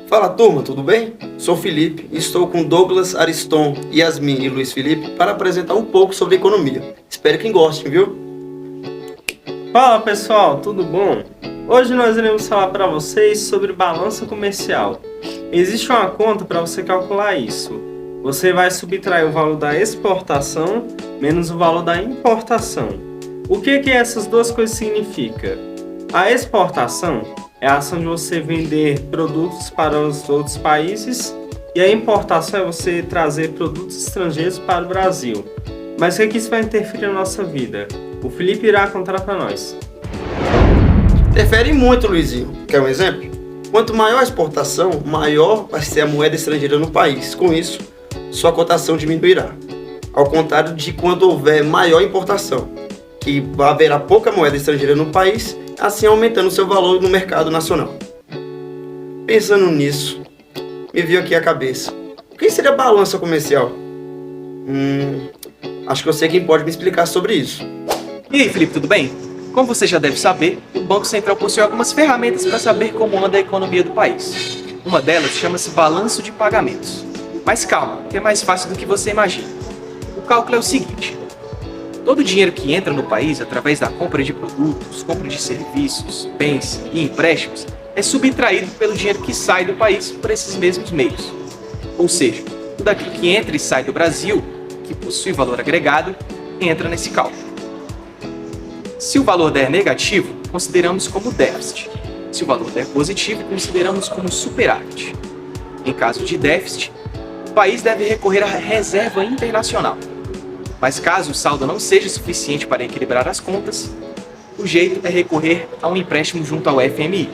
Fala turma, tudo bem? Sou Felipe e estou com Douglas, Ariston, Yasmin e Luiz Felipe para apresentar um pouco sobre economia. Espero que gostem, viu? Fala pessoal, tudo bom? Hoje nós iremos falar para vocês sobre balança comercial. Existe uma conta para você calcular isso. Você vai subtrair o valor da exportação menos o valor da importação. O que essas duas coisas significam? A exportação é a ação de você vender produtos para os outros países e a importação é você trazer produtos estrangeiros para o Brasil. Mas o que isso vai interferir na nossa vida? O Felipe irá contar para nós. Interfere muito, Luizinho. Quer um exemplo? Quanto maior a exportação, maior vai ser a moeda estrangeira no país. Com isso, sua cotação diminuirá. Ao contrário de quando houver maior importação, que haverá pouca moeda estrangeira no país, assim aumentando seu valor no mercado nacional. Pensando nisso, me veio aqui a cabeça. O que seria balança comercial? Acho que eu sei quem pode me explicar sobre isso. E aí, Felipe, tudo bem? Como você já deve saber, o Banco Central possui algumas ferramentas para saber como anda a economia do país. Uma delas chama-se balanço de pagamentos. Mas calma, que é mais fácil do que você imagina. O cálculo é o seguinte: todo o dinheiro que entra no país através da compra de produtos, compra de serviços, bens e empréstimos é subtraído pelo dinheiro que sai do país por esses mesmos meios. Ou seja, tudo aquilo que entra e sai do Brasil, que possui valor agregado, entra nesse cálculo. Se o valor der negativo, consideramos como déficit. Se o valor der positivo, consideramos como superávit. Em caso de déficit, o país deve recorrer à reserva internacional. Mas caso o saldo não seja suficiente para equilibrar as contas, o jeito é recorrer a um empréstimo junto ao FMI.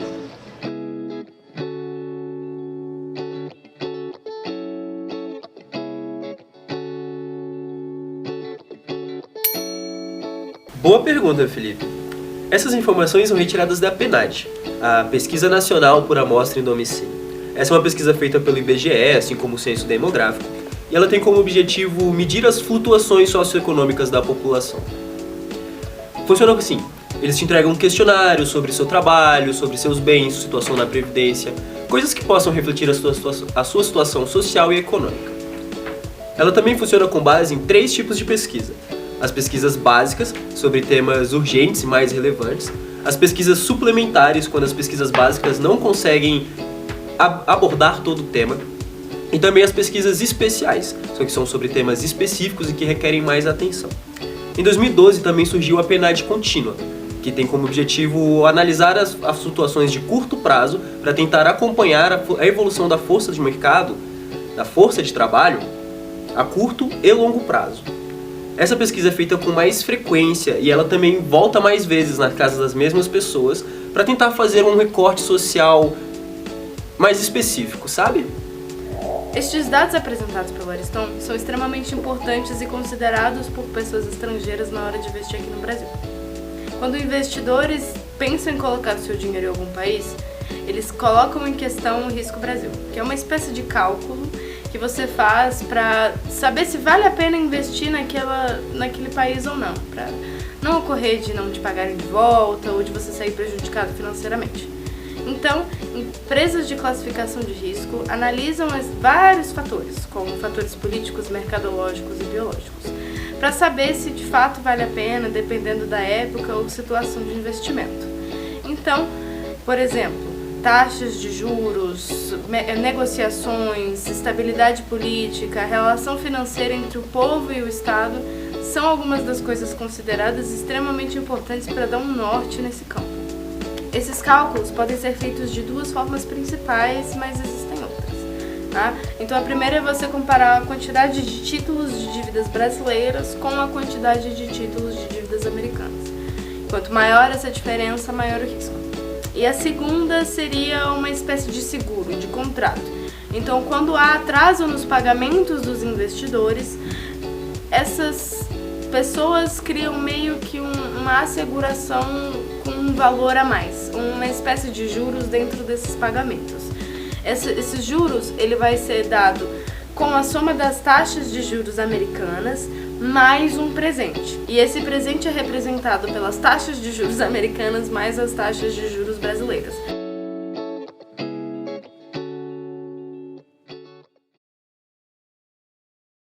Boa pergunta, Felipe. Essas informações são retiradas da PNAD, a Pesquisa Nacional por Amostra em Domicílio. Essa é uma pesquisa feita pelo IBGE, assim como o Censo Demográfico, e ela tem como objetivo medir as flutuações socioeconômicas da população. Funciona assim: eles te entregam um questionário sobre seu trabalho, sobre seus bens, situação na previdência, coisas que possam refletir a sua situação social e econômica. Ela também funciona com base em 3 tipos de pesquisa: as pesquisas básicas, sobre temas urgentes e mais relevantes; as pesquisas suplementares, quando as pesquisas básicas não conseguem abordar todo o tema; e também as pesquisas especiais, que são sobre temas específicos e que requerem mais atenção. Em 2012 também surgiu a PNAD contínua, que tem como objetivo analisar as flutuações de curto prazo para tentar acompanhar a evolução da força de mercado, da força de trabalho, a curto e longo prazo. Essa pesquisa é feita com mais frequência e ela também volta mais vezes na casa das mesmas pessoas para tentar fazer um recorte social mais específico, sabe? Estes dados apresentados pelo Ariston são extremamente importantes e considerados por pessoas estrangeiras na hora de investir aqui no Brasil. Quando investidores pensam em colocar o seu dinheiro em algum país, eles colocam em questão o risco Brasil, que é uma espécie de cálculo que você faz para saber se vale a pena investir naquele país ou não, para não ocorrer de não te pagarem de volta ou de você sair prejudicado financeiramente. Então, empresas de classificação de risco analisam vários fatores, como fatores políticos, mercadológicos e biológicos, para saber se de fato vale a pena, dependendo da época ou situação de investimento. Então, por exemplo, taxas de juros, negociações, estabilidade política, relação financeira entre o povo e o Estado são algumas das coisas consideradas extremamente importantes para dar um norte nesse campo. Esses cálculos podem ser feitos de 2 formas principais, mas existem outras. Tá? Então a primeira é você comparar a quantidade de títulos de dívidas brasileiras com a quantidade de títulos de dívidas americanas. Quanto maior essa diferença, maior o risco. E a segunda seria uma espécie de seguro, de contrato. Então, quando há atraso nos pagamentos dos investidores, essas pessoas criam meio que uma asseguração com um valor a mais, uma espécie de juros dentro desses pagamentos. Esses juros ele vai ser dado com a soma das taxas de juros americanas mais um presente. E esse presente é representado pelas taxas de juros americanas mais as taxas de juros brasileiras.